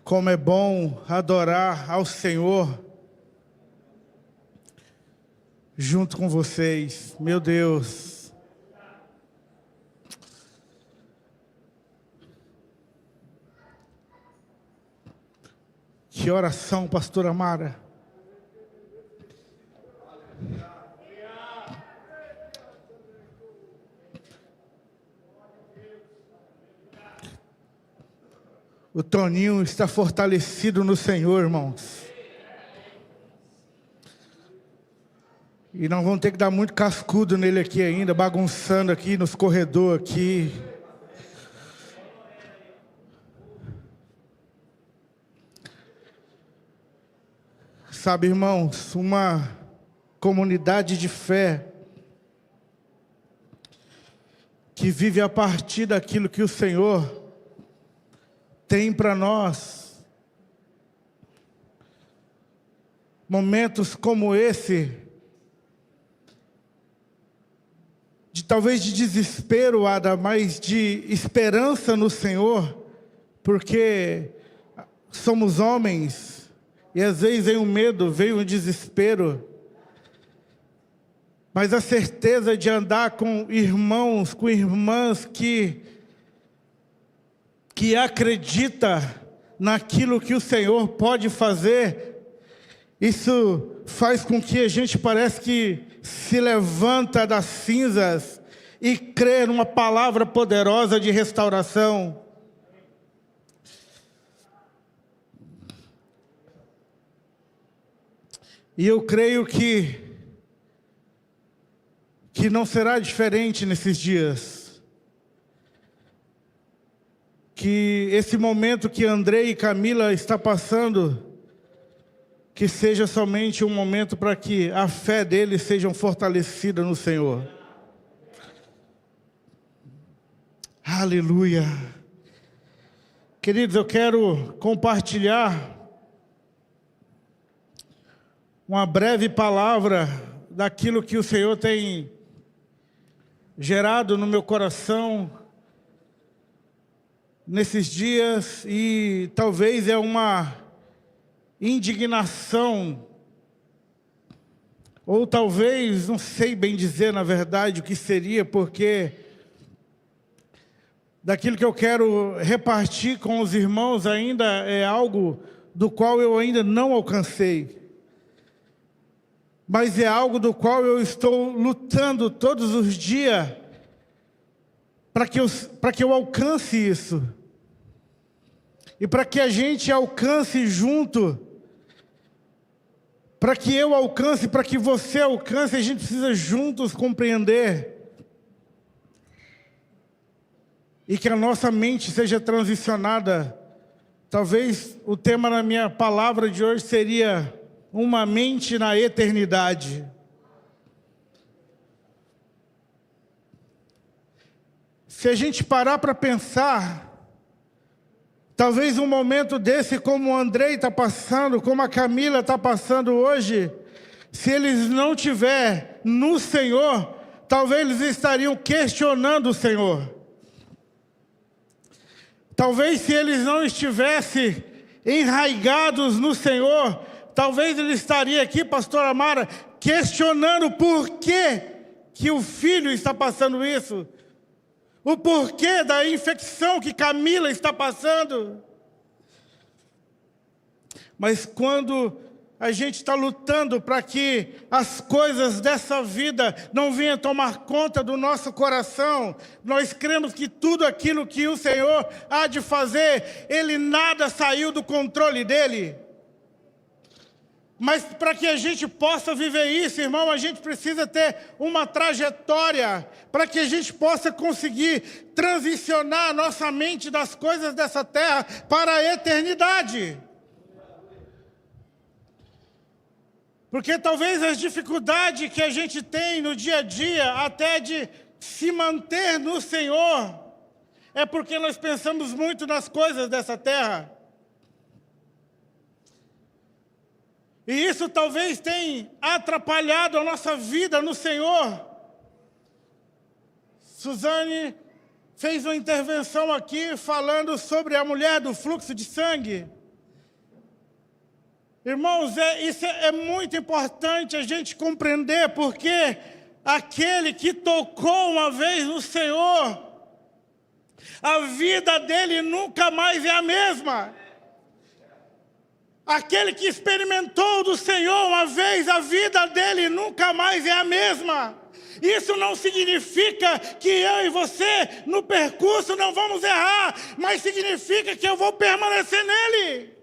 Como é bom adorar ao Senhor junto com vocês, meu Deus. Que oração, pastora Mara. O Toninho está fortalecido no Senhor, irmãos. E não vamos ter que dar muito cascudo nele aqui ainda, bagunçando aqui nos corredores aqui. Sabe, irmãos, uma comunidade de fé que vive a partir daquilo que o Senhor tem para nós. Momentos como esse, talvez de desespero, Ada, mas de esperança no Senhor, porque somos homens, e às vezes vem um medo, vem um desespero, mas a certeza de andar com irmãos, com irmãs que acredita naquilo que o Senhor pode fazer, isso faz com que a gente parece que se levanta das cinzas e crê numa palavra poderosa de restauração. E eu creio que não será diferente nesses dias. Que esse momento que Andrei e Camila estão passando, que seja somente um momento para que a fé deles seja fortalecida no Senhor. Aleluia. Queridos, eu quero compartilhar uma breve palavra daquilo que o Senhor tem gerado no meu coração nesses dias, e talvez é uma indignação, ou talvez, não sei bem dizer na verdade o que seria, porque daquilo que eu quero repartir com os irmãos ainda é algo do qual eu ainda não alcancei, mas é algo do qual eu estou lutando todos os dias para que eu alcance isso. E para que a gente alcance junto, para que eu alcance, para que você alcance, a gente precisa juntos compreender. E que a nossa mente seja transicionada. Talvez o tema da minha palavra de hoje seria uma mente na eternidade. Se a gente parar para pensar, talvez um momento desse, como o Andrei está passando, como a Camila está passando hoje, se eles não tiverem no Senhor, talvez eles estariam questionando o Senhor. Talvez se eles não estivessem enraigados no Senhor, talvez ele estaria aqui, pastora Mara, questionando por que o filho está passando isso. O porquê da infecção que Camila está passando. Mas quando a gente está lutando para que as coisas dessa vida não venham tomar conta do nosso coração, nós cremos que tudo aquilo que o Senhor há de fazer, Ele nada saiu do controle dEle. Mas para que a gente possa viver isso, irmão, a gente precisa ter uma trajetória, para que a gente possa conseguir transicionar a nossa mente das coisas dessa terra para a eternidade. Porque talvez as dificuldades que a gente tem no dia a dia, até de se manter no Senhor, é porque nós pensamos muito nas coisas dessa terra. E isso talvez tenha atrapalhado a nossa vida no Senhor. Suzane fez uma intervenção aqui falando sobre a mulher do fluxo de sangue. Irmãos, isso é muito importante a gente compreender, porque aquele que tocou uma vez no Senhor, a vida dele nunca mais é a mesma. Aquele que experimentou do Senhor uma vez, a vida dele nunca mais é a mesma. Isso não significa que eu e você, no percurso, não vamos errar, mas significa que eu vou permanecer nele.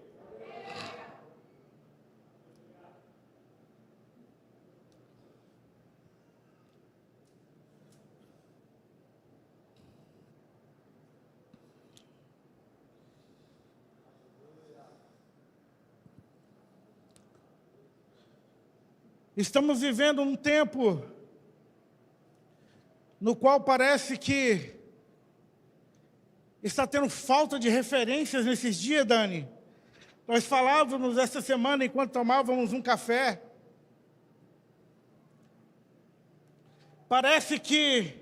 Estamos vivendo um tempo no qual parece que está tendo falta de referências nesses dias, Dani. Nós falávamos essa semana enquanto tomávamos um café. Parece que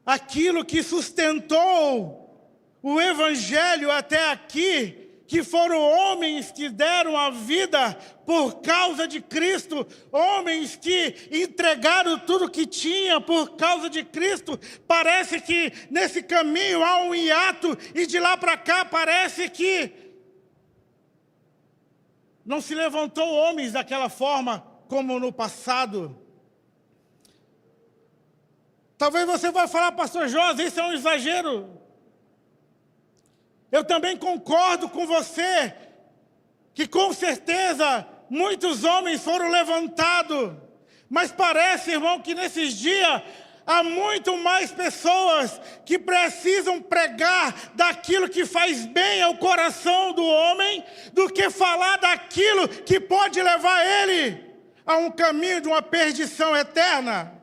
aquilo que sustentou o Evangelho até aqui, que foram homens que deram a vida por causa de Cristo, homens que entregaram tudo que tinha por causa de Cristo. Parece que nesse caminho há um hiato, e de lá para cá parece que não se levantou homens daquela forma como no passado. Talvez você vai falar, pastor José, isso é um exagero. Eu também concordo com você, que com certeza muitos homens foram levantados, mas parece, irmão, que nesses dias há muito mais pessoas que precisam pregar daquilo que faz bem ao coração do homem, do que falar daquilo que pode levar ele a um caminho de uma perdição eterna.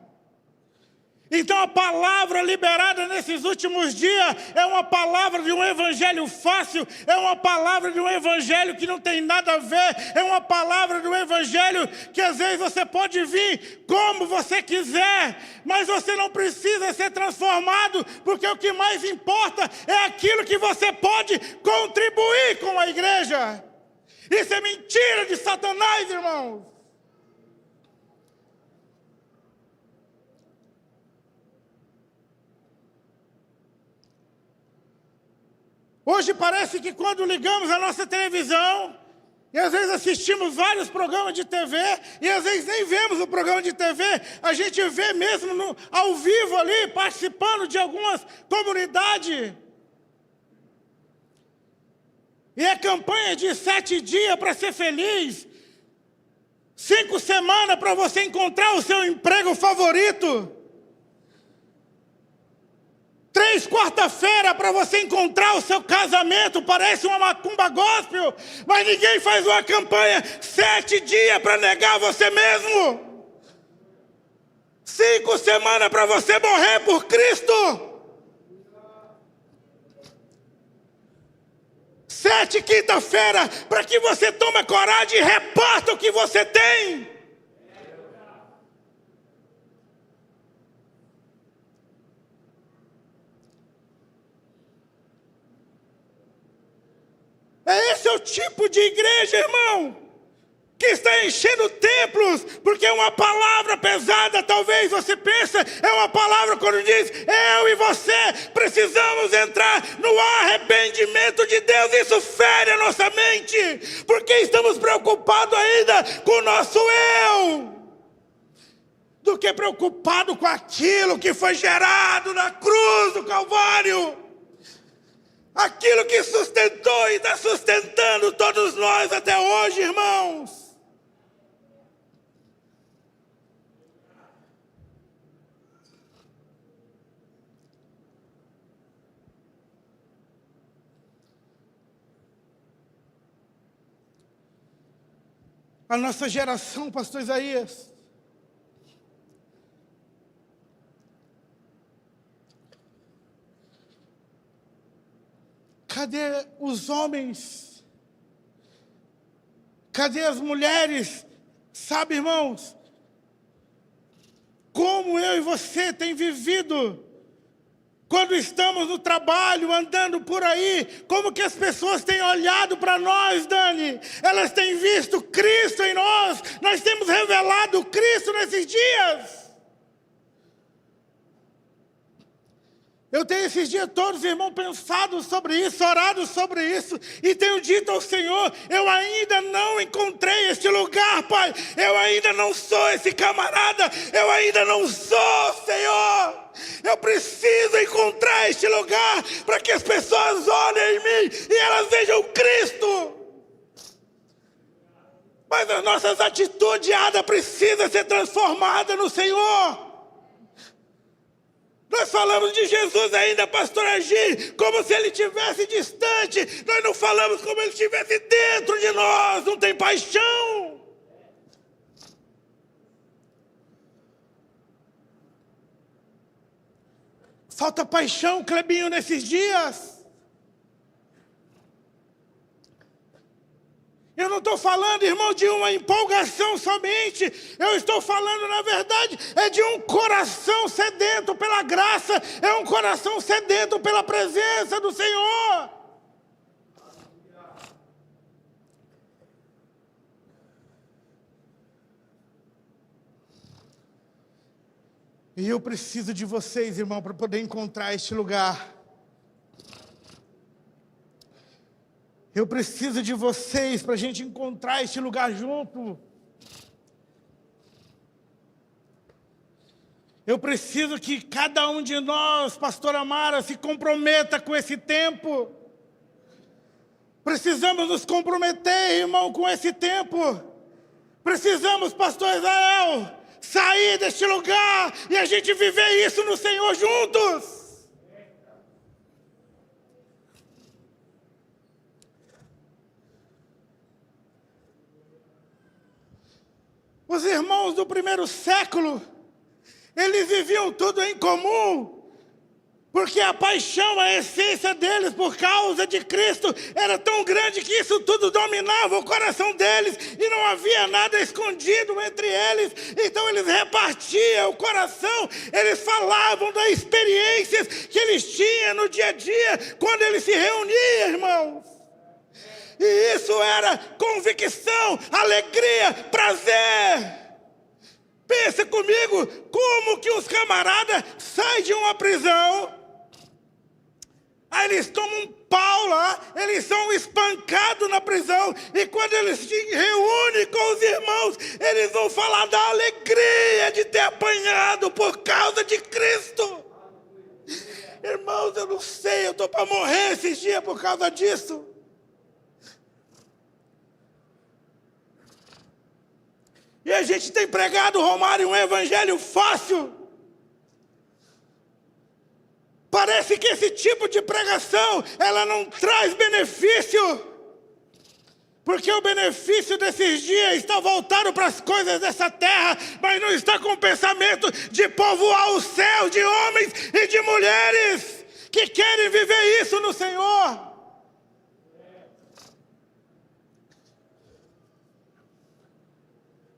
Então a palavra liberada nesses últimos dias é uma palavra de um evangelho fácil, é uma palavra de um evangelho que não tem nada a ver, é uma palavra de um evangelho que às vezes você pode vir como você quiser, mas você não precisa ser transformado, porque o que mais importa é aquilo que você pode contribuir com a igreja. Isso é mentira de Satanás, irmãos. Hoje parece que quando ligamos a nossa televisão, e às vezes assistimos vários programas de TV, e às vezes nem vemos o programa de TV, a gente vê mesmo ao vivo ali, participando de algumas comunidades. E é campanha de 7 dias para ser feliz, 5 semanas para você encontrar o seu emprego favorito, 3 quarta-feira para você encontrar o seu casamento. Parece uma macumba gospel, mas ninguém faz uma campanha 7 dias para negar você mesmo, 5 semanas para você morrer por Cristo, 7 quinta-feira para que você tome coragem e reparta o que você tem. Esse é o tipo de igreja, irmão, que está enchendo templos, porque é uma palavra pesada. Talvez você pense, é uma palavra quando diz, eu e você precisamos entrar no arrependimento de Deus. Isso fere a nossa mente, porque estamos preocupados ainda com o nosso eu, do que preocupado com aquilo que foi gerado na cruz do Calvário. Aquilo que sustentou e está sustentando todos nós até hoje, irmãos. A nossa geração, pastor Isaías, cadê os homens? Cadê as mulheres? Sabe, irmãos, como eu e você tem vivido quando estamos no trabalho, andando por aí, como que as pessoas têm olhado para nós, Dani? Elas têm visto Cristo em nós temos revelado Cristo nesses dias. Eu tenho esses dias todos, irmão, pensado sobre isso, orado sobre isso, e tenho dito ao Senhor, eu ainda não encontrei este lugar, Pai, eu ainda não sou esse camarada, eu ainda não sou, Senhor, eu preciso encontrar este lugar, para que as pessoas olhem em mim, e elas vejam Cristo. Mas as nossas atitudes, precisam ser transformadas no Senhor. Nós falamos de Jesus ainda, pastor Agi, como se ele estivesse distante. Nós não falamos como ele estivesse dentro de nós. Não tem paixão. Falta paixão, Clebinho, nesses dias. Eu não estou falando, irmão, de uma empolgação somente. Eu estou falando, na verdade, é de um coração sedento pela graça. É um coração sedento pela presença do Senhor. E eu preciso de vocês, irmão, para poder encontrar este lugar. Eu preciso de vocês para a gente encontrar este lugar junto. Eu preciso que cada um de nós, pastora Amara, se comprometa com esse tempo. Precisamos nos comprometer, irmão, com esse tempo. Precisamos, pastor Israel, sair deste lugar e a gente viver isso no Senhor juntos. Os irmãos do primeiro século, eles viviam tudo em comum, porque a paixão, a essência deles por causa de Cristo era tão grande que isso tudo dominava o coração deles e não havia nada escondido entre eles. Então eles repartiam o coração, eles falavam das experiências que eles tinham no dia a dia, quando eles se reuniam, irmãos. E isso era convicção, alegria, prazer. Pensa comigo, como que os camaradas saem de uma prisão, aí eles tomam um pau lá, eles são espancados na prisão, e quando eles se reúnem com os irmãos, eles vão falar da alegria de ter apanhado por causa de Cristo. Irmãos, eu não sei, eu estou para morrer esses dias por causa disso. E a gente tem pregado, Romário, um evangelho fácil. Parece que esse tipo de pregação, ela não traz benefício. Porque o benefício desses dias está voltado para as coisas dessa terra, mas não está com o pensamento de povoar os céus de homens e de mulheres que querem viver isso no Senhor.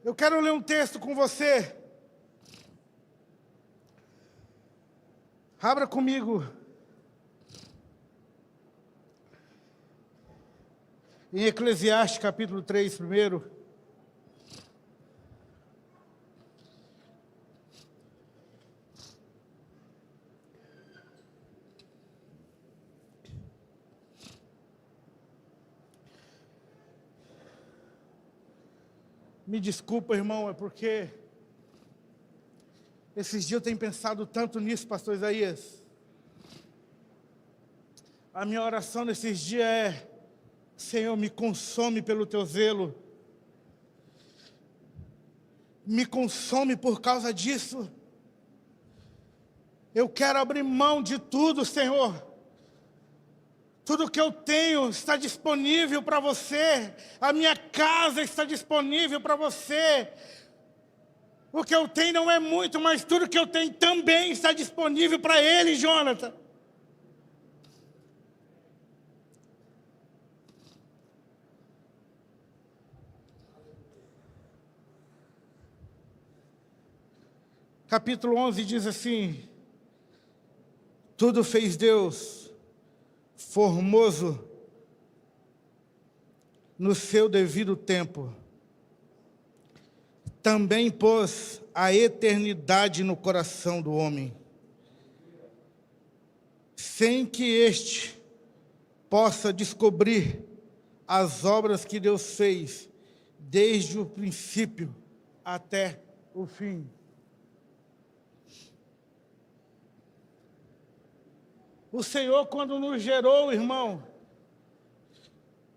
Eu quero ler um texto com você. Abra comigo. Em Eclesiastes, capítulo 3, primeiro. Me desculpa, irmão, é porque esses dias eu tenho pensado tanto nisso, pastor Isaías. A minha oração nesses dias é: Senhor, me consome pelo teu zelo. Me consome por causa disso. Eu quero abrir mão de tudo, Senhor. Tudo que eu tenho está disponível para você. A minha casa está disponível para você. O que eu tenho não é muito, mas tudo que eu tenho também está disponível para ele, Jonathan. Capítulo 11 diz assim: Tudo fez Deus formoso no seu devido tempo. Também pôs a eternidade no coração do homem, sem que este possa descobrir as obras que Deus fez desde o princípio até o fim. O Senhor, quando nos gerou, irmão,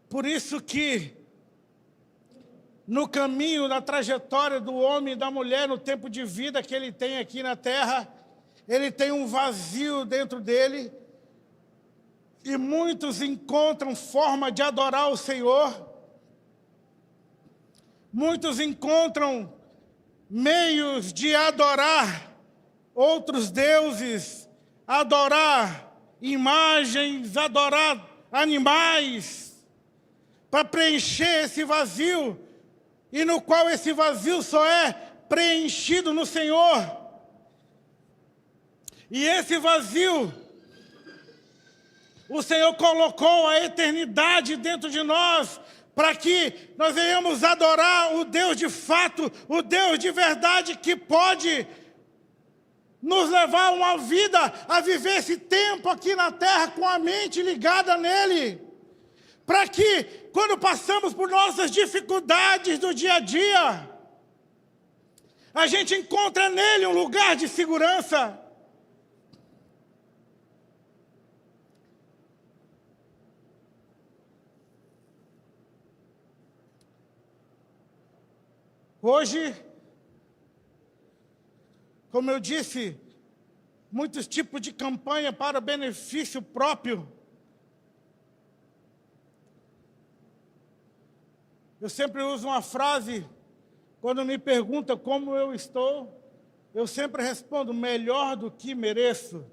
por isso que no caminho, na trajetória do homem e da mulher, no tempo de vida que ele tem aqui na terra, ele tem um vazio dentro dele, e muitos encontram forma de adorar o Senhor, muitos encontram meios de adorar outros deuses, adorar imagens, adorar animais, para preencher esse vazio, e no qual esse vazio só é preenchido no Senhor. E esse vazio, o Senhor colocou a eternidade dentro de nós, para que nós venhamos adorar o Deus de fato, o Deus de verdade, que pode nos levar uma vida a viver esse tempo aqui na terra com a mente ligada nele, para que, quando passamos por nossas dificuldades do dia a dia, a gente encontra nele um lugar de segurança. Hoje, como eu disse, muitos tipos de campanha para benefício próprio. Eu sempre uso uma frase, quando me perguntam como eu estou, eu sempre respondo, melhor do que mereço.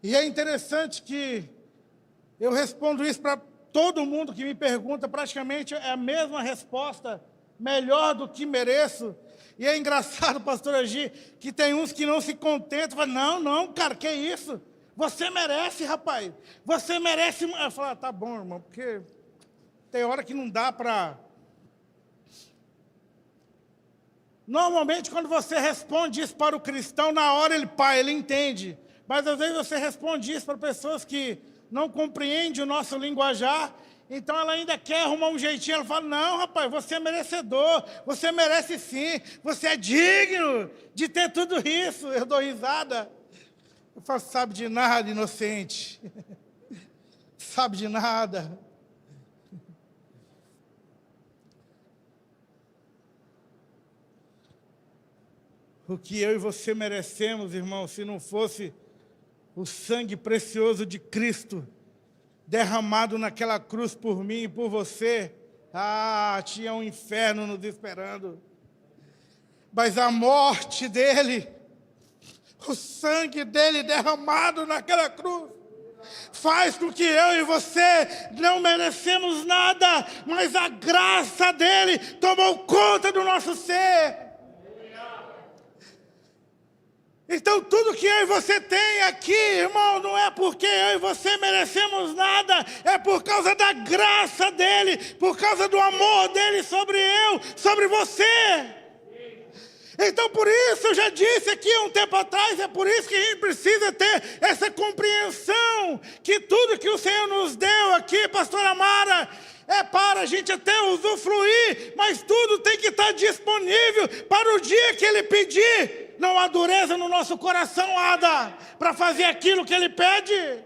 E é interessante que eu respondo isso para todo mundo que me pergunta, praticamente é a mesma resposta, melhor do que mereço. E é engraçado, pastor Agi, que tem uns que não se contentam, falam, não, cara, que isso? Você merece, rapaz, você merece. Eu falo, tá bom, irmão, porque tem hora que não dá para... Normalmente, quando você responde isso para o cristão, na hora ele entende. Mas às vezes você responde isso para pessoas que não compreendem o nosso linguajar, então ela ainda quer arrumar um jeitinho, ela fala, não, rapaz, você é merecedor, você merece sim, você é digno de ter tudo isso. Eu dou risada. Eu falo, sabe de nada, inocente. Sabe de nada. O que eu e você merecemos, irmão, se não fosse o sangue precioso de Cristo derramado naquela cruz por mim e por você, tinha um inferno nos esperando. Mas a morte dele, o sangue dele derramado naquela cruz, faz com que eu e você não merecemos nada, mas a graça dele tomou conta do nosso ser. Então, tudo que eu e você tem aqui, irmão, não é porque eu e você merecemos nada, é por causa da graça dele, por causa do amor dele sobre sobre você. Então, por isso, eu já disse aqui um tempo atrás, é por isso que a gente precisa ter essa compreensão, que tudo que o Senhor nos deu aqui, pastora Mara, é para a gente até usufruir, mas tudo tem que estar disponível para o dia que Ele pedir. Não há dureza no nosso coração, Ada, para fazer aquilo que Ele pede.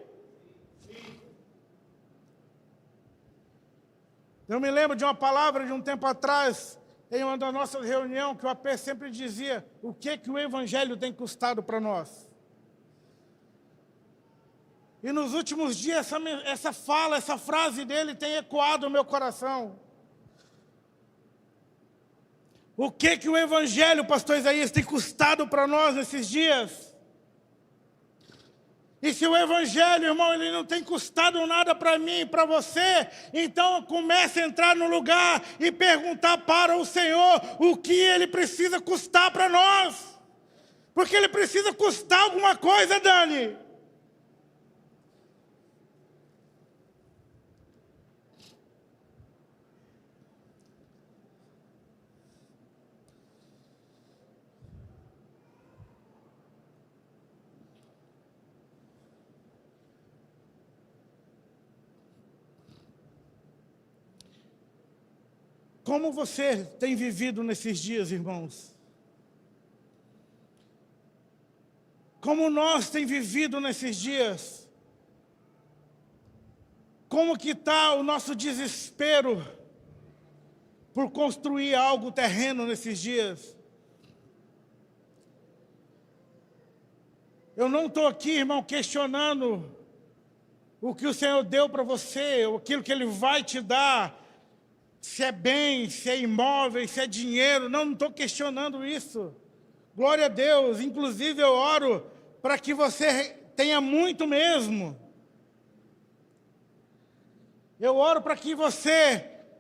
Eu me lembro de uma palavra de um tempo atrás, em uma das nossas reuniões, que o AP sempre dizia, o que o Evangelho tem custado para nós. E nos últimos dias, essa frase dele tem ecoado no meu coração. O que o Evangelho, pastor Isaías, tem custado para nós nesses dias? E se o Evangelho, irmão, ele não tem custado nada para mim e para você, então comece a entrar no lugar e perguntar para o Senhor o que Ele precisa custar para nós. Porque ele precisa custar alguma coisa, Dani. Como você tem vivido nesses dias, irmãos? Como nós temos vivido nesses dias? Como que está o nosso desespero por construir algo terreno nesses dias? Eu não estou aqui, irmão, questionando o que o Senhor deu para você, aquilo que Ele vai te dar, se é bem, se é imóvel, se é dinheiro. Não estou questionando isso. Glória a Deus. Inclusive eu oro para que você tenha muito mesmo. Eu oro para que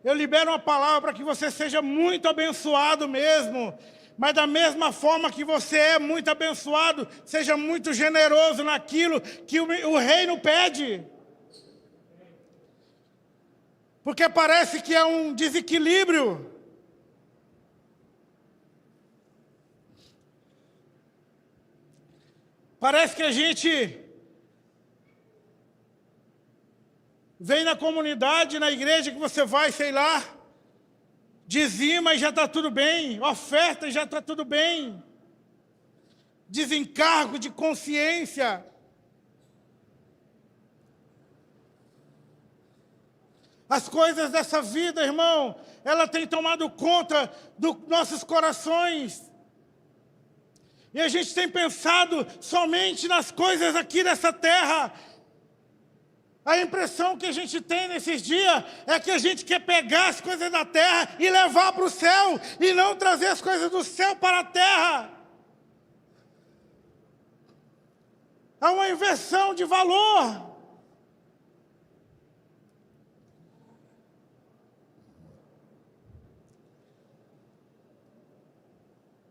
eu libero uma palavra para que você seja muito abençoado mesmo. Mas da mesma forma que você é muito abençoado, seja muito generoso naquilo que o reino pede. Porque parece que é um desequilíbrio. Parece que a gente vem na comunidade, na igreja que você vai, sei lá, dizima e já está tudo bem, oferta e já está tudo bem. Desencargo de consciência. As coisas dessa vida, irmão, ela tem tomado conta dos nossos corações. E a gente tem pensado somente nas coisas aqui dessa terra. A impressão que a gente tem nesses dias é que a gente quer pegar as coisas da terra e levar para o céu, e não trazer as coisas do céu para a terra. Há uma inversão de valor.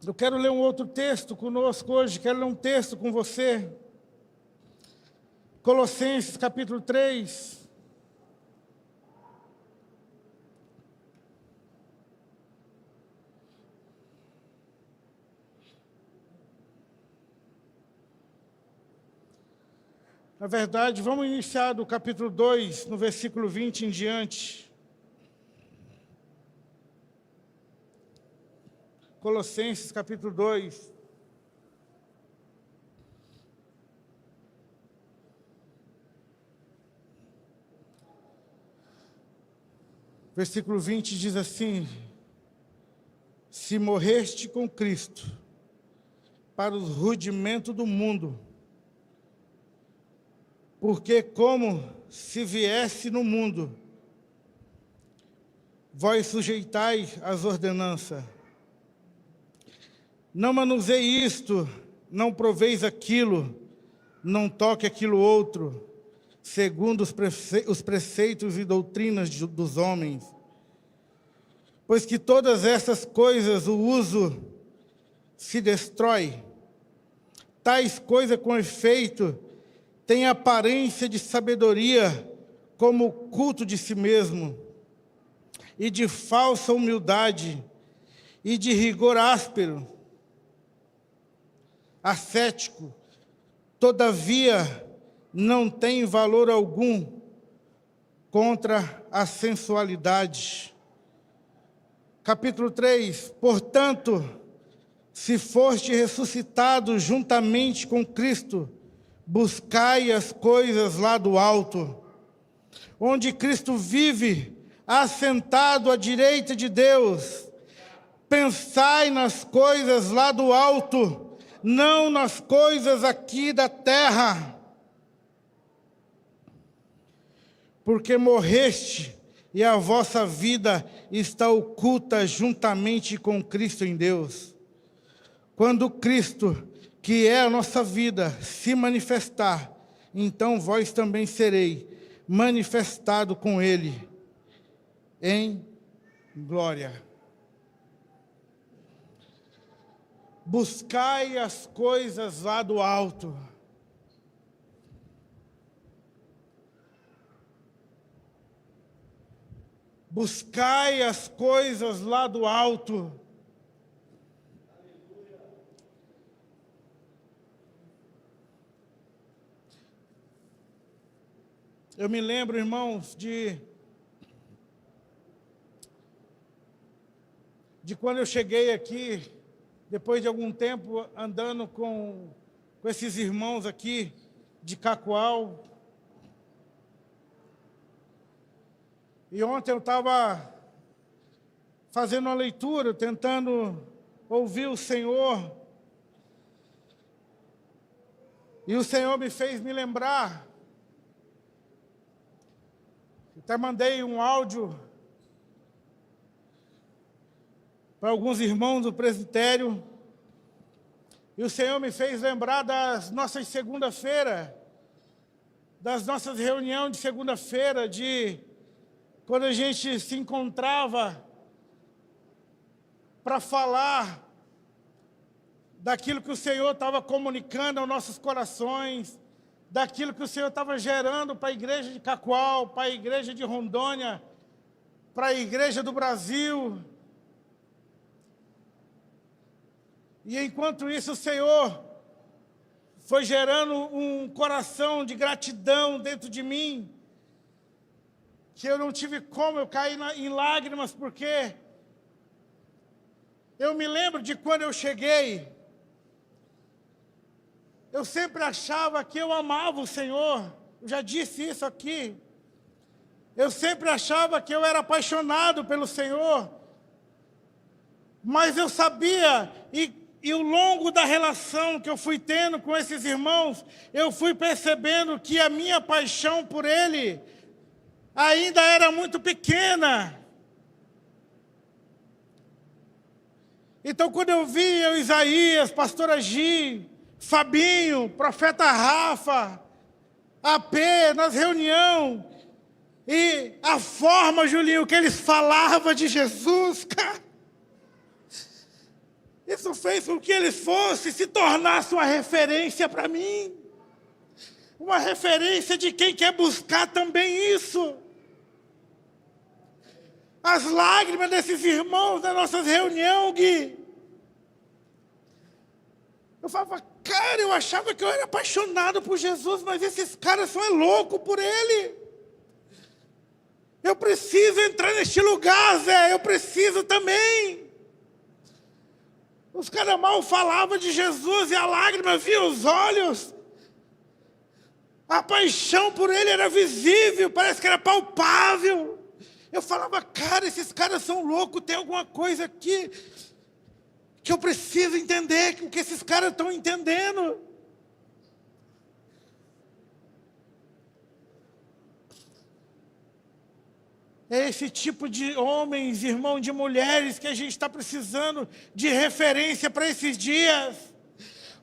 Eu quero ler um outro texto conosco hoje, quero ler um texto com você. Colossenses capítulo 3. Na verdade, vamos iniciar do capítulo 2, no versículo 20 em diante. Colossenses capítulo 2. Versículo 20 diz assim: se morreste com Cristo para os rudimentos do mundo, porque como se viesse no mundo, vós sujeitais as ordenanças. Não manuseie isto, não proveis aquilo, não toque aquilo outro, segundo os preceitos e doutrinas dos homens. Pois que todas essas coisas, o uso se destrói. Tais coisas, com efeito, têm aparência de sabedoria, como o culto de si mesmo, e de falsa humildade, e de rigor áspero, ascético, todavia não tem valor algum contra a sensualidade. Capítulo 3, portanto, se foste ressuscitado juntamente com Cristo, buscai as coisas lá do alto, onde Cristo vive, assentado à direita de Deus. Pensai nas coisas lá do alto, não nas coisas aqui da terra. Porque morreste e a vossa vida está oculta juntamente com Cristo em Deus. Quando Cristo, que é a nossa vida, se manifestar, então vós também sereis manifestado com Ele em glória. buscai as coisas lá do alto. Buscai as coisas lá do alto. Eu me lembro, irmãos, de quando eu cheguei aqui, depois de algum tempo andando com esses irmãos aqui de Cacoal. E ontem eu estava fazendo uma leitura, tentando ouvir o Senhor. E o Senhor me fez me lembrar. Até mandei um áudio para alguns irmãos do presbitério. E o Senhor me fez lembrar das nossas segunda-feira, das nossas reuniões de segunda-feira, de quando a gente se encontrava para falar daquilo que o Senhor estava comunicando aos nossos corações, daquilo que o Senhor estava gerando para a igreja de Cacoal, para a igreja de Rondônia, para a igreja do Brasil. E enquanto isso o Senhor foi gerando um coração de gratidão dentro de mim, que eu não tive como, eu caí em lágrimas, porque eu me lembro de quando eu cheguei, eu sempre achava que eu amava o Senhor, eu já disse isso aqui, eu sempre achava que eu era apaixonado pelo Senhor, mas eu sabia, e ao longo da relação que eu fui tendo com esses irmãos, eu fui percebendo que a minha paixão por Ele ainda era muito pequena. Então, quando eu via Isaías, pastora Gi, Fabinho, profeta Rafa, AP, nas reuniões, e a forma, Julinho, que eles falavam de Jesus, cara, isso fez com que eles fossem, se tornassem uma referência para mim. Uma referência de quem quer buscar também isso. As lágrimas desses irmãos das nossas reuniões, Gui. Eu falava, cara, eu achava que eu era apaixonado por Jesus, mas esses caras são loucos por Ele. Eu preciso entrar neste lugar, Zé, eu preciso também. Os caras mal falavam de Jesus e a lágrima via os olhos. A paixão por Ele era visível, parece que era palpável. Eu falava, cara, esses caras são loucos, tem alguma coisa aqui que eu preciso entender, o que esses caras estão entendendo. É esse tipo de homens, irmão, de mulheres que a gente está precisando de referência para esses dias.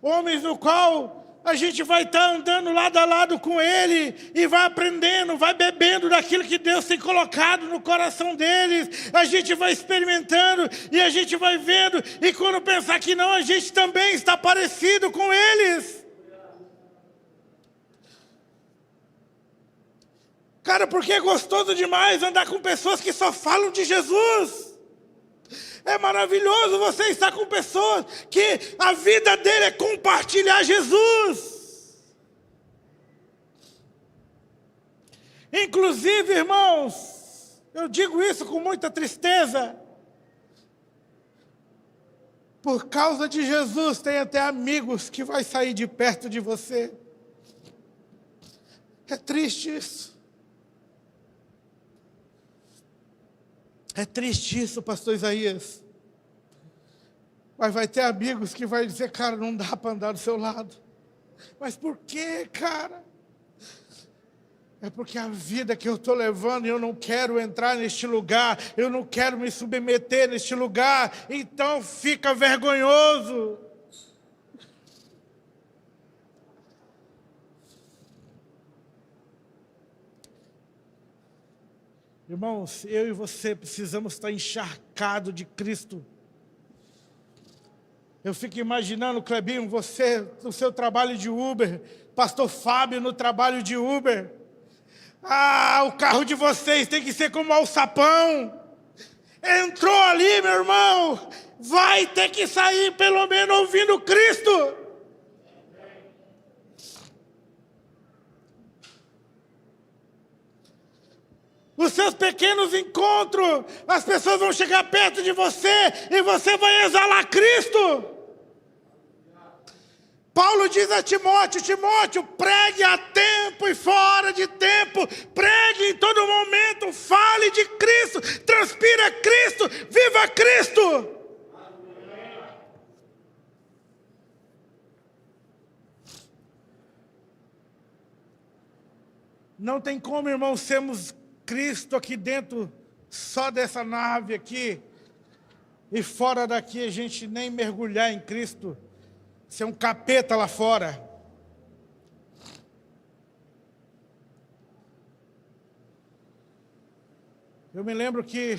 Homens no qual a gente vai estar andando lado a lado com Ele e vai aprendendo, vai bebendo daquilo que Deus tem colocado no coração deles. A gente vai experimentando e a gente vai vendo. E quando pensar que não, a gente também está parecido com eles. Cara, porque é gostoso demais andar com pessoas que só falam de Jesus. É maravilhoso você estar com pessoas que a vida dele é compartilhar Jesus. Inclusive, irmãos, eu digo isso com muita tristeza. Por causa de Jesus, tem até amigos que vai sair de perto de você. É triste isso. É triste isso, pastor Isaías. Mas vai ter amigos que vai dizer, cara, não dá para andar do seu lado. Mas por quê, cara? É porque a vida que eu estou levando, eu não quero entrar neste lugar, eu não quero me submeter neste lugar, então fica vergonhoso. Irmãos, eu e você precisamos estar encharcados de Cristo. Eu fico imaginando, Clebinho, você no seu trabalho de Uber, pastor Fábio no trabalho de Uber. O carro de vocês tem que ser como alçapão. Entrou ali, meu irmão, vai ter que sair pelo menos ouvindo Cristo. Os seus pequenos encontros, as pessoas vão chegar perto de você e você vai exalar Cristo. Paulo diz a Timóteo, Timóteo, pregue a tempo e fora de tempo, pregue em todo momento, fale de Cristo, transpira Cristo, viva Cristo. Não tem como, irmão, sermos Cristo aqui dentro, só dessa nave aqui, e fora daqui a gente nem mergulhar em Cristo, ser um capeta lá fora. Eu me lembro que,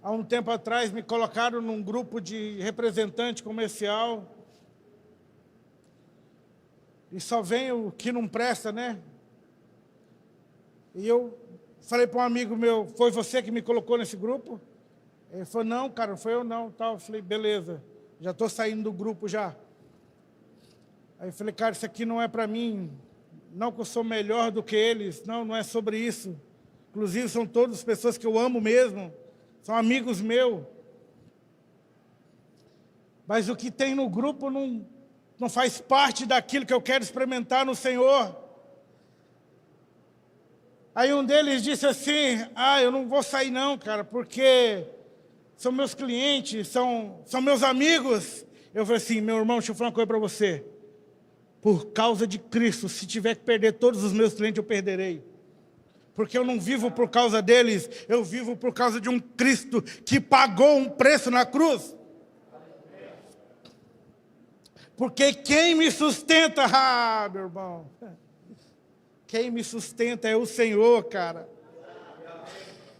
há um tempo atrás, me colocaram num grupo de representante comercial, e só vem o que não presta, né? E eu falei para um amigo meu, foi você que me colocou nesse grupo? Ele falou, não, cara, não foi eu não. Tal. Eu falei, beleza, já estou saindo do grupo já. Aí eu falei, cara, isso aqui não é para mim, não que eu sou melhor do que eles, não é sobre isso. Inclusive, são todas pessoas que eu amo mesmo, são amigos meus. Mas o que tem no grupo não faz parte daquilo que eu quero experimentar no Senhor. Aí um deles disse assim, eu não vou sair não, cara, porque são meus clientes, são meus amigos. Eu falei assim, meu irmão, deixa eu falar uma coisa para você. Por causa de Cristo, se tiver que perder todos os meus clientes, eu perderei. Porque eu não vivo por causa deles, eu vivo por causa de um Cristo que pagou um preço na cruz. Porque quem me sustenta, meu irmão, quem me sustenta é o Senhor, cara.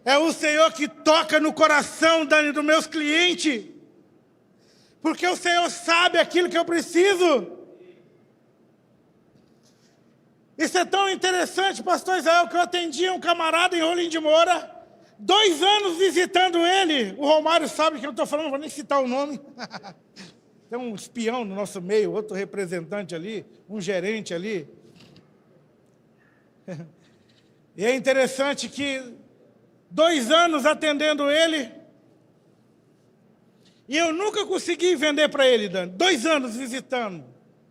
É o Senhor que toca no coração dos meus clientes. Porque o Senhor sabe aquilo que eu preciso. Isso é tão interessante, pastor Israel, que eu atendi um camarada em Rolim de Moura, 2 anos visitando ele. O Romário sabe que eu estou falando, não vou nem citar o nome. Tem um espião no nosso meio, outro representante ali, um gerente ali. E é interessante que 2 anos atendendo ele, e eu nunca consegui vender para ele, Dani. 2 anos visitando,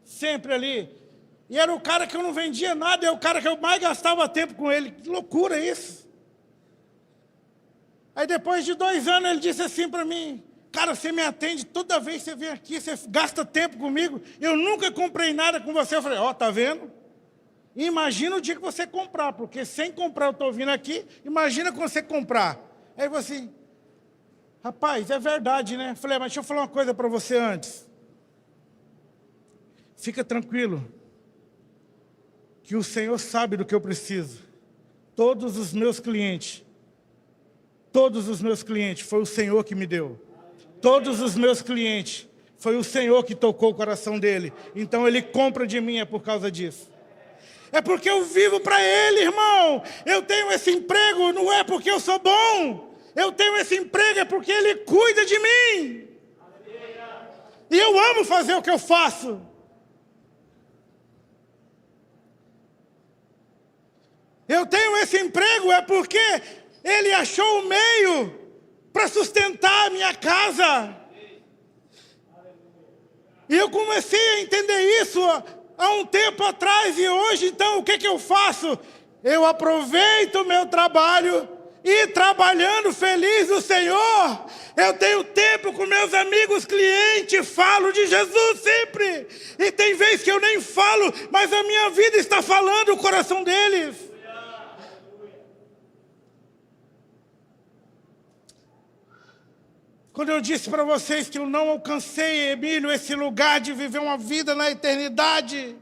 sempre ali. E era o cara que eu não vendia nada, é o cara que eu mais gastava tempo com ele. Que loucura isso. Aí depois de 2 anos ele disse assim para mim, cara, você me atende, toda vez que você vem aqui, você gasta tempo comigo, eu nunca comprei nada com você. Eu falei, tá vendo? Imagina o dia que você comprar, porque sem comprar eu estou vindo aqui, imagina quando você comprar. Aí eu falei assim, rapaz, é verdade, né? Eu falei, mas deixa eu falar uma coisa para você antes. Fica tranquilo, que o Senhor sabe do que eu preciso. Todos os meus clientes, foi o Senhor que me deu. Todos os meus clientes, foi o Senhor que tocou o coração dele. Então ele compra de mim, é por causa disso. É porque eu vivo para ele, irmão. Eu tenho esse emprego, não é porque eu sou bom. Eu tenho esse emprego, é porque ele cuida de mim. E eu amo fazer o que eu faço. Eu tenho esse emprego é porque ele achou o meio para sustentar a minha casa. E eu comecei a entender isso há um tempo atrás. E hoje, então, o que eu faço? Eu aproveito o meu trabalho e, trabalhando feliz no Senhor, eu tenho tempo com meus amigos clientes, falo de Jesus sempre. E tem vezes que eu nem falo, mas a minha vida está falando o coração deles. Quando eu disse para vocês que eu não alcancei, Emílio, esse lugar de viver uma vida na eternidade,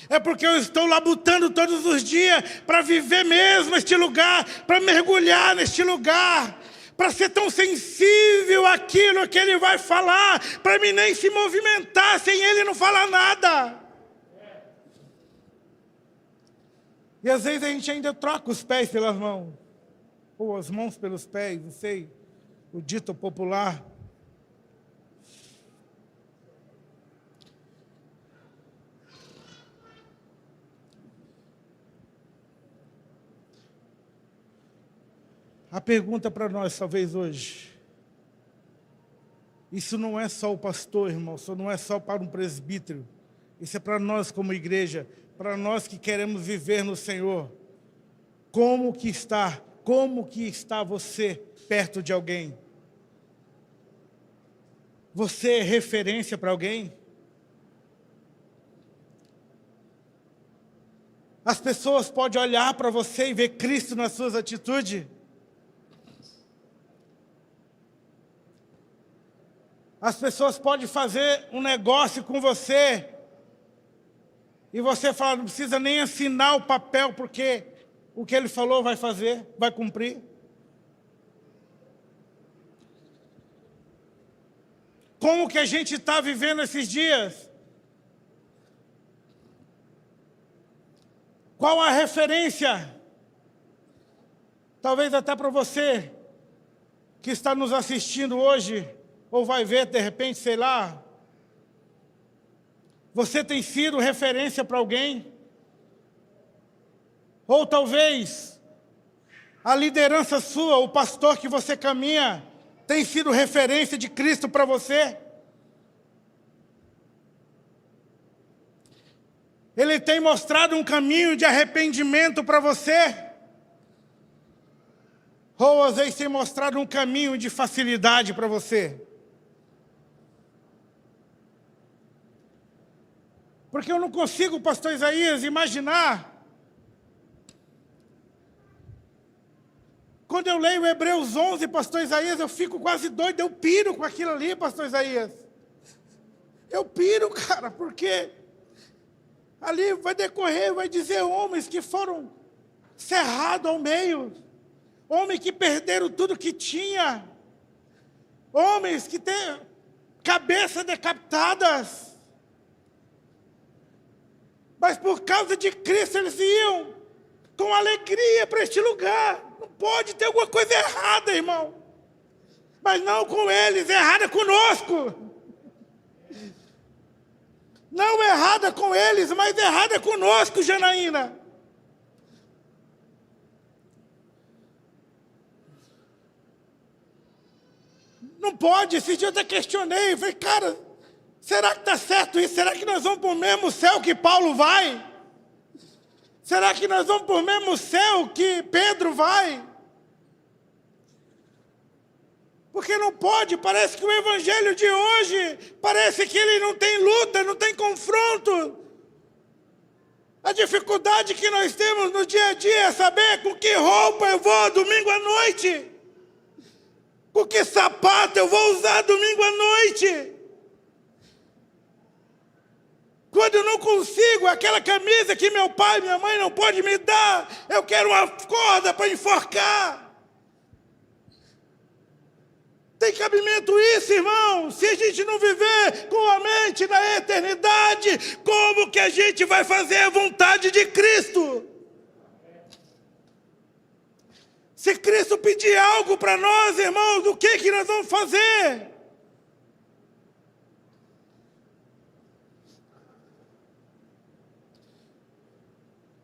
é porque eu estou labutando todos os dias para viver mesmo este lugar, para mergulhar neste lugar, para ser tão sensível àquilo que ele vai falar, para mim nem se movimentar sem ele não falar nada. E às vezes a gente ainda troca os pés pelas mãos, ou as mãos pelos pés, não sei, o dito popular. A pergunta para nós, talvez hoje, isso não é só o pastor, irmão, isso não é só para um presbítero, isso é para nós como igreja, para nós que queremos viver no Senhor. Como que está você perto de alguém? Você é referência para alguém? As pessoas podem olhar para você e ver Cristo nas suas atitudes? As pessoas podem fazer um negócio com você e você fala, não precisa nem assinar o papel, porque o que ele falou vai fazer, vai cumprir. Como que a gente está vivendo esses dias? Qual a referência? Talvez até para você que está nos assistindo hoje, ou vai ver de repente, sei lá. Você tem sido referência para alguém? Ou talvez a liderança sua, o pastor que você caminha, tem sido referência de Cristo para você? Ele tem mostrado um caminho de arrependimento para você? Ou às vezes tem mostrado um caminho de facilidade para você? Porque eu não consigo, pastor Isaías, imaginar. Quando eu leio Hebreus 11, pastor Isaías, eu fico quase doido, eu piro com aquilo ali, pastor Isaías. Eu piro, cara, porque ali vai decorrer, vai dizer homens que foram cerrados ao meio, homens que perderam tudo que tinha, homens que têm cabeças decapitadas. Mas por causa de Cristo eles iam com alegria para este lugar. Não pode ter alguma coisa errada, irmão. Mas não com eles, errada conosco. Não errada com eles, mas errada conosco, Janaína. Não pode, esse dia eu até questionei, falei, cara, será que está certo isso? Será que nós vamos para o mesmo céu que Paulo vai? Será que nós vamos para o mesmo céu que Pedro vai? Porque não pode, parece que o evangelho de hoje, parece que ele não tem luta, não tem confronto. A dificuldade que nós temos no dia a dia é saber com que roupa eu vou domingo à noite. Com que sapato eu vou usar domingo à noite. Quando eu não consigo aquela camisa que meu pai e minha mãe não podem me dar, eu quero uma corda para enforcar. Tem cabimento isso, irmão? Se a gente não viver com a mente na eternidade, como que a gente vai fazer a vontade de Cristo? Se Cristo pedir algo para nós, irmãos, o que nós vamos fazer?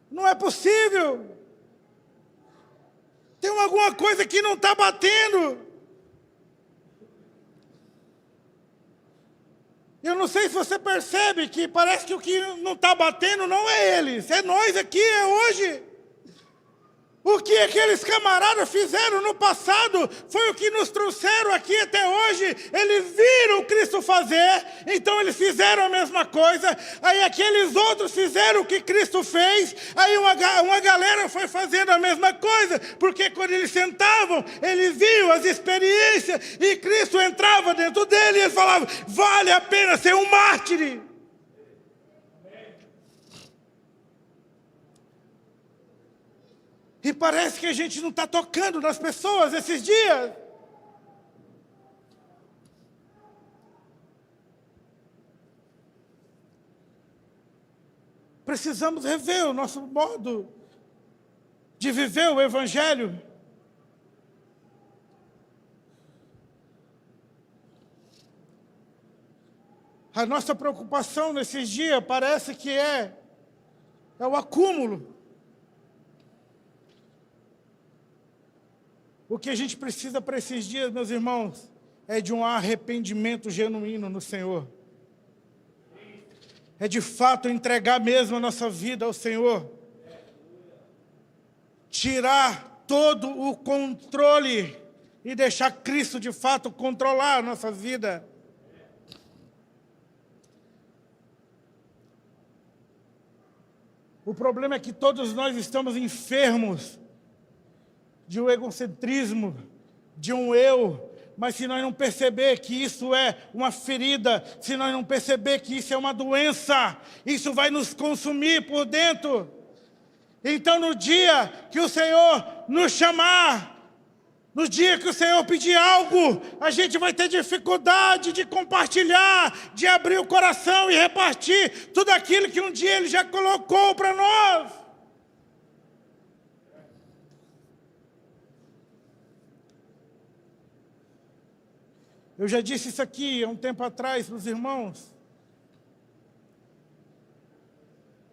Não é possível. Tem alguma coisa que não está batendo. Eu não sei se você percebe que parece que o que não está batendo não é eles, é nós aqui, é hoje. O que aqueles camaradas fizeram no passado foi o que nos trouxeram aqui até hoje. Eles viram Cristo fazer, então eles fizeram a mesma coisa. Aí aqueles outros fizeram o que Cristo fez. Aí uma galera foi fazendo a mesma coisa, porque quando eles sentavam, eles viam as experiências e Cristo entrava dentro dele e eles falavam, vale a pena ser um mártir. E parece que a gente não está tocando nas pessoas esses dias. precisamos rever o nosso modo de viver o Evangelho. A nossa preocupação nesses dias parece que é o acúmulo. O que a gente precisa para esses dias, meus irmãos, é de um arrependimento genuíno no Senhor. É de fato entregar mesmo a nossa vida ao Senhor. Tirar todo o controle e deixar Cristo de fato controlar a nossa vida. O problema é que todos nós estamos enfermos de um egocentrismo, de um eu, mas se nós não perceber que isso é uma ferida, se nós não perceber que isso é uma doença, isso vai nos consumir por dentro. Então, no dia que o Senhor nos chamar, no dia que o Senhor pedir algo, a gente vai ter dificuldade de compartilhar, de abrir o coração e repartir tudo aquilo que um dia Ele já colocou para nós. Eu já disse isso aqui há um tempo atrás para os irmãos.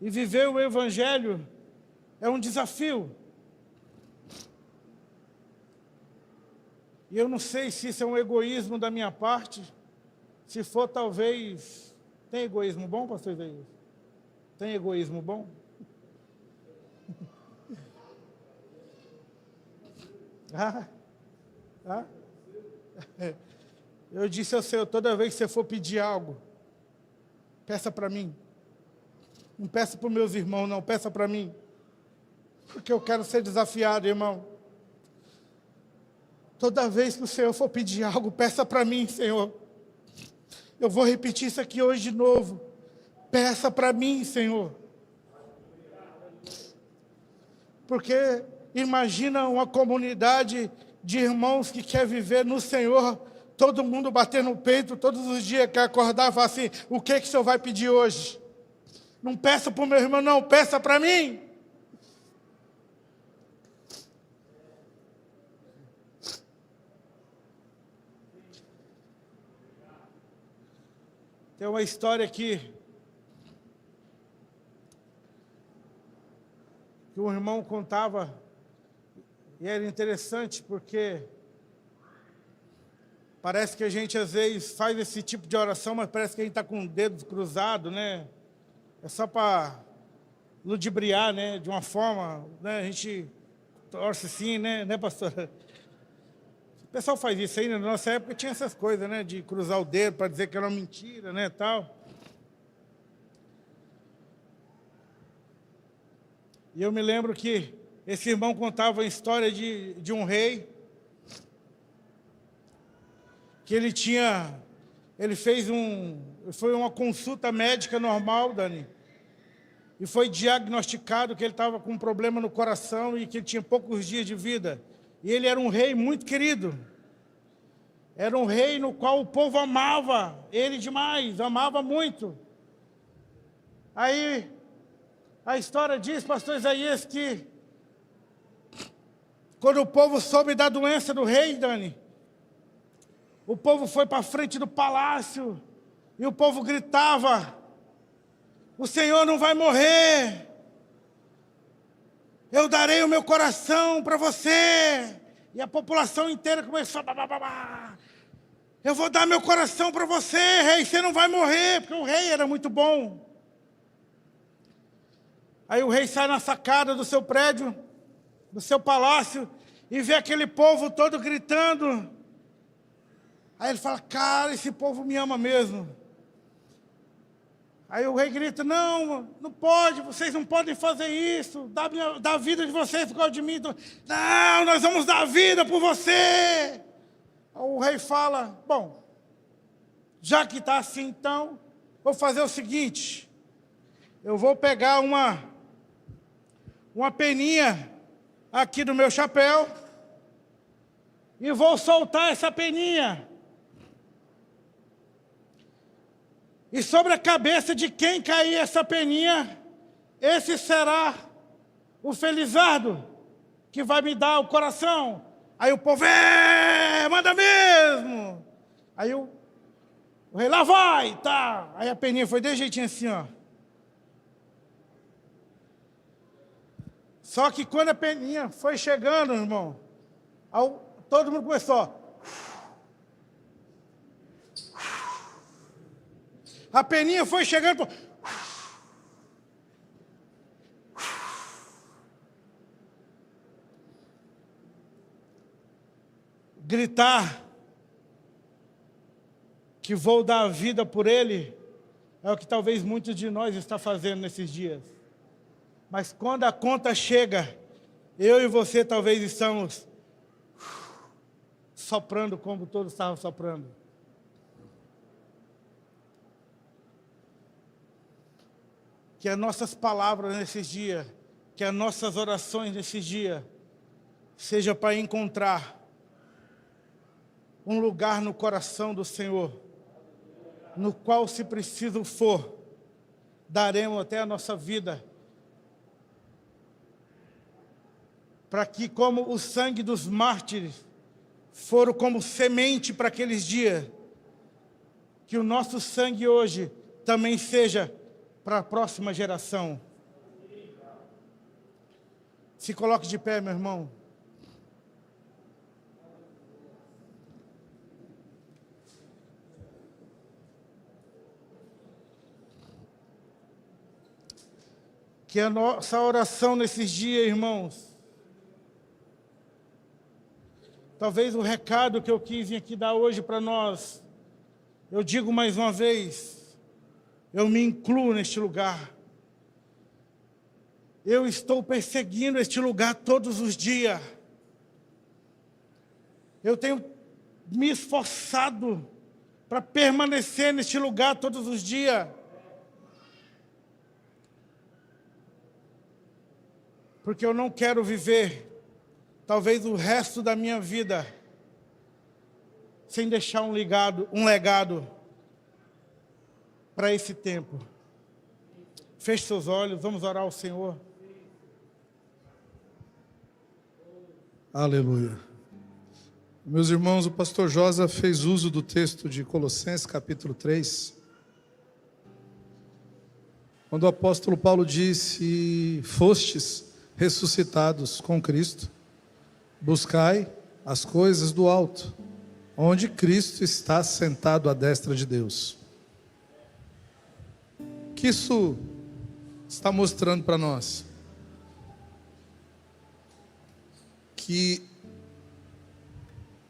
E viver o Evangelho é um desafio. E eu não sei se isso é um egoísmo da minha parte. Se for, talvez... Tem egoísmo bom, pastor Isaías? Tem egoísmo bom? Eu disse ao Senhor, toda vez que você for pedir algo, peça para mim. Não peça para os meus irmãos, não. Peça para mim. Porque eu quero ser desafiado, irmão. Toda vez que o Senhor for pedir algo, peça para mim, Senhor. Eu vou repetir isso aqui hoje de novo. Peça para mim, Senhor. Porque imagina uma comunidade de irmãos que quer viver no Senhor, todo mundo bater no peito, todos os dias quer acordar e falar assim, o que o Senhor vai pedir hoje? Não peça para o meu irmão, não, peça para mim. Tem uma história aqui que um irmão contava, e era interessante porque parece que a gente às vezes faz esse tipo de oração, mas parece que a gente está com o dedo cruzado, né? É só para ludibriar, né? De uma forma, né? A gente torce assim, né, pastora? O pessoal faz isso aí, né? Na nossa época tinha essas coisas, né? De cruzar o dedo para dizer que era uma mentira, né? Tal. E eu me lembro que esse irmão contava a história de um rei, que ele foi uma consulta médica normal, Dani, e foi diagnosticado que ele estava com um problema no coração e que ele tinha poucos dias de vida. E ele era um rei muito querido. Era um rei no qual o povo amava ele demais, amava muito. Aí, a história diz, pastor Isaías, que quando o povo soube da doença do rei, Dani, o povo foi para frente do palácio e o povo gritava, o Senhor não vai morrer. Eu darei o meu coração para você. E a população inteira começou a... Eu vou dar meu coração para você, rei, você não vai morrer, porque o rei era muito bom. Aí o rei sai na sacada do seu prédio, do seu palácio, e vê aquele povo todo gritando. Aí ele fala, cara, esse povo me ama mesmo. Aí o rei grita, não pode, vocês não podem fazer isso, dá a vida de vocês por causa de mim. Não, nós vamos dar a vida por você. Aí o rei fala, bom, já que está assim então, vou fazer o seguinte, eu vou pegar uma peninha aqui do meu chapéu e vou soltar essa peninha. E sobre a cabeça de quem cair essa peninha, esse será o felizardo que vai me dar o coração. Aí o povo, manda mesmo. Aí o rei, lá vai, tá. Aí a Peninha foi desse jeitinho assim, ó. Só que quando a Peninha foi chegando, irmão, todo mundo começou, a Peninha foi chegando, gritar que vou dar a vida por ele, é o que talvez muitos de nós está fazendo nesses dias. Mas quando a conta chega, eu e você talvez estamos soprando como todos estavam soprando. Que as nossas palavras nesses dias, que as nossas orações nesses dias, seja para encontrar um lugar no coração do Senhor, no qual, se preciso for, daremos até a nossa vida, para que, como o sangue dos mártires foram como semente para aqueles dias, que o nosso sangue hoje também seja para a próxima geração. Se coloque de pé, meu irmão. Que a nossa oração nesses dias, irmãos, talvez o recado que eu quis vir aqui dar hoje para nós, eu digo mais uma vez, eu me incluo neste lugar. Eu estou perseguindo este lugar todos os dias. Eu tenho me esforçado para permanecer neste lugar todos os dias. Porque eu não quero viver, talvez o resto da minha vida, sem deixar um legado para esse tempo. Feche seus olhos, vamos orar ao Senhor. Aleluia. Meus irmãos, o pastor Josa fez uso do texto de Colossenses capítulo 3, quando o apóstolo Paulo disse: fostes ressuscitados com Cristo, buscai as coisas do alto, onde Cristo está sentado à destra de Deus. O que isso está mostrando para nós? Que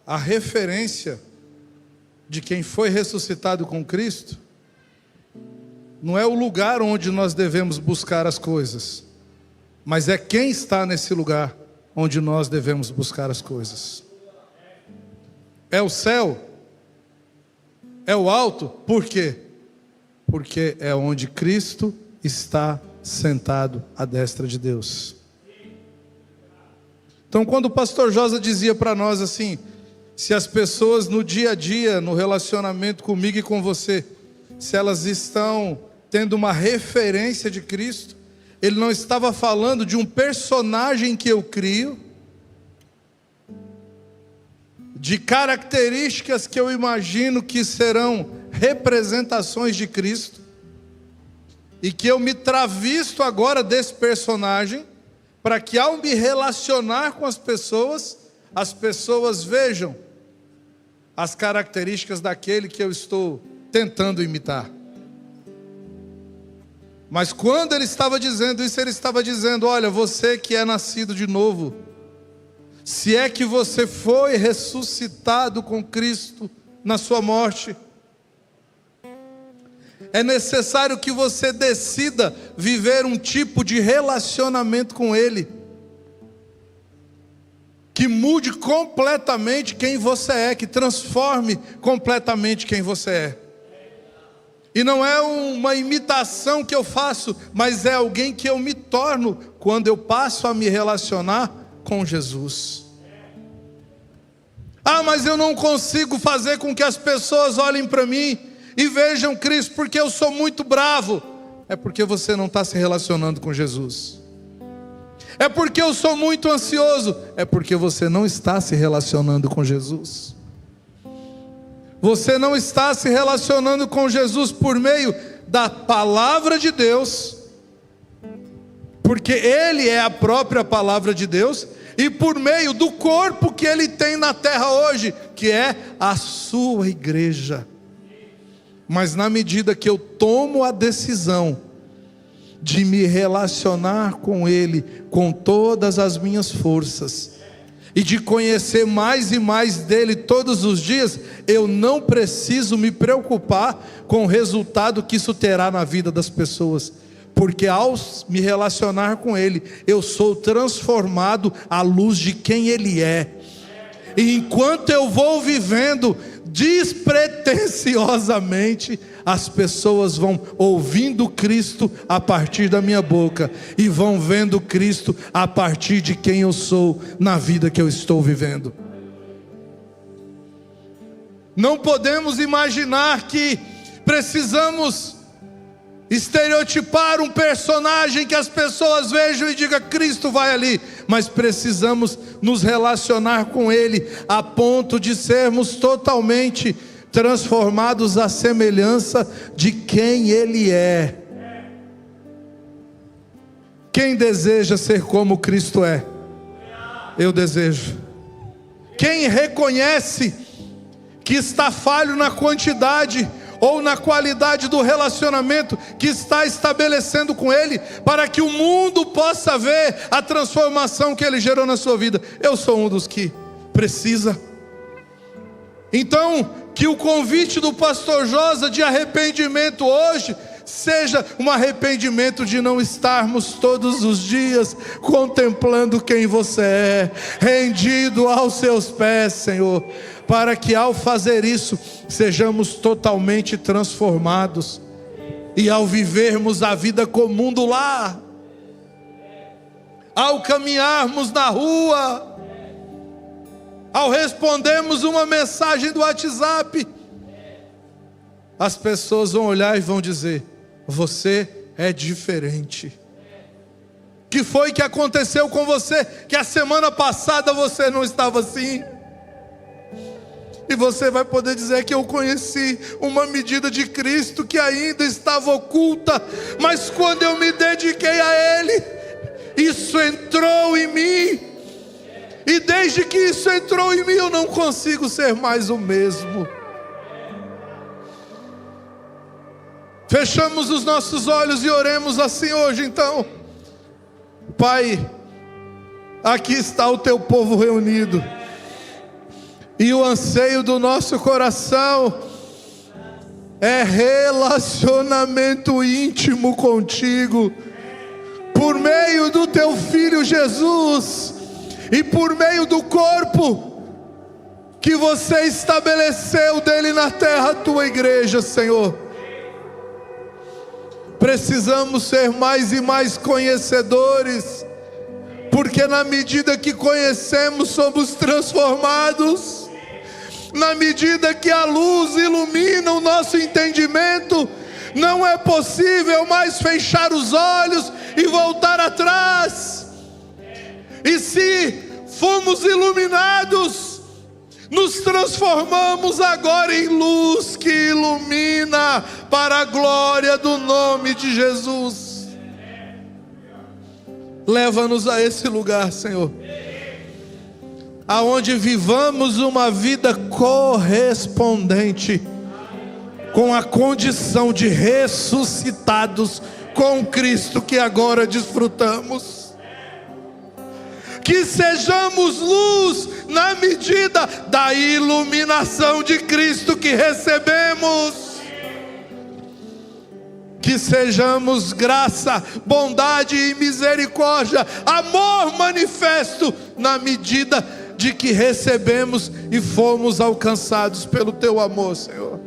a referência de quem foi ressuscitado com Cristo não é o lugar onde nós devemos buscar as coisas, mas é quem está nesse lugar onde nós devemos buscar as coisas. É o céu? É o alto? Por quê? Porque é onde Cristo está sentado à destra de Deus. Então, quando o pastor Josa dizia para nós assim: se as pessoas no dia a dia, no relacionamento comigo e com você, se elas estão tendo uma referência de Cristo, ele não estava falando de um personagem que eu crio, de características que eu imagino que serão representações de Cristo, e que eu me travisto agora desse personagem, para que ao me relacionar com as pessoas vejam as características daquele que eu estou tentando imitar. Mas quando ele estava dizendo isso, ele estava dizendo: olha, você que é nascido de novo, se é que você foi ressuscitado com Cristo na sua morte, é necessário que você decida viver um tipo de relacionamento com Ele, que mude completamente quem você é, que transforme completamente quem você é. E não é uma imitação que eu faço, mas é alguém que eu me torno quando eu passo a me relacionar com Jesus. Ah, mas eu não consigo fazer com que as pessoas olhem para mim e vejam Cristo, porque eu sou muito bravo. é porque você não está se relacionando com Jesus. É porque eu sou muito ansioso, é porque você não está se relacionando com Jesus. Você não está se relacionando com Jesus por meio da palavra de Deus, porque Ele é a própria palavra de Deus, e por meio do corpo que Ele tem na terra hoje, que é a sua igreja. Mas na medida que eu tomo a decisão de me relacionar com Ele, com todas as minhas forças, e de conhecer mais e mais dEle todos os dias, eu não preciso me preocupar com o resultado que isso terá na vida das pessoas, porque ao me relacionar com Ele, eu sou transformado à luz de quem Ele é. E enquanto eu vou vivendo despretensiosamente, as pessoas vão ouvindo Cristo a partir da minha boca, e vão vendo Cristo a partir de quem eu sou na vida que eu estou vivendo. Não podemos imaginar que precisamos estereotipar um personagem que as pessoas vejam e digam: Cristo vai ali. Mas precisamos nos relacionar com Ele a ponto de sermos totalmente transformados à semelhança de quem Ele é. Quem deseja ser como Cristo é? Eu desejo. Quem reconhece que está falho na quantidade ou na qualidade do relacionamento que está estabelecendo com Ele, para que o mundo possa ver a transformação que Ele gerou na sua vida? Eu sou um dos que precisa. Então, que o convite do pastor Josa de arrependimento hoje seja um arrependimento de não estarmos todos os dias contemplando quem você é, rendido aos seus pés, Senhor, para que ao fazer isso sejamos totalmente transformados, e ao vivermos a vida comum do lar, ao caminharmos na rua, ao respondermos uma mensagem do WhatsApp, as pessoas vão olhar e vão dizer: você é diferente. Que foi que aconteceu com você, que a semana passada você não estava assim? E você vai poder dizer que eu conheci uma medida de Cristo que ainda estava oculta, mas quando eu me dediquei a Ele, isso entrou em mim. E desde que isso entrou em mim, eu não consigo ser mais o mesmo. Fechamos os nossos olhos e oremos assim hoje então. Pai, aqui está o teu povo reunido, e o anseio do nosso coração é relacionamento íntimo contigo, por meio do teu Filho Jesus, e por meio do corpo que você estabeleceu dele na terra, a tua igreja, Senhor. Precisamos ser mais e mais conhecedores, porque na medida que conhecemos, somos transformados. Na medida que a luz ilumina o nosso entendimento, não é possível mais fechar os olhos e voltar atrás. E se fomos iluminados, nos transformamos agora em luz que ilumina para a glória do nome de Jesus. Leva-nos a esse lugar, Senhor, aonde vivamos uma vida correspondente com a condição de ressuscitados com Cristo que agora desfrutamos. Que sejamos luz na medida da iluminação de Cristo que recebemos. Que sejamos graça, bondade e misericórdia, amor manifesto na medida de que recebemos e fomos alcançados pelo teu amor, Senhor.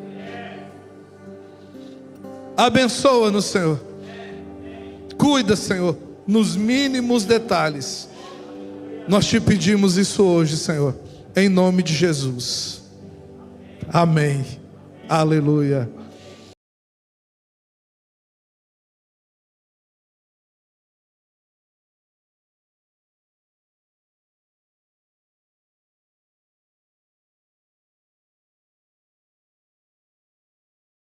Abençoa-nos, Senhor. Cuida, Senhor, nos mínimos detalhes. Nós te pedimos isso hoje, Senhor, em nome de Jesus. Amém. Aleluia.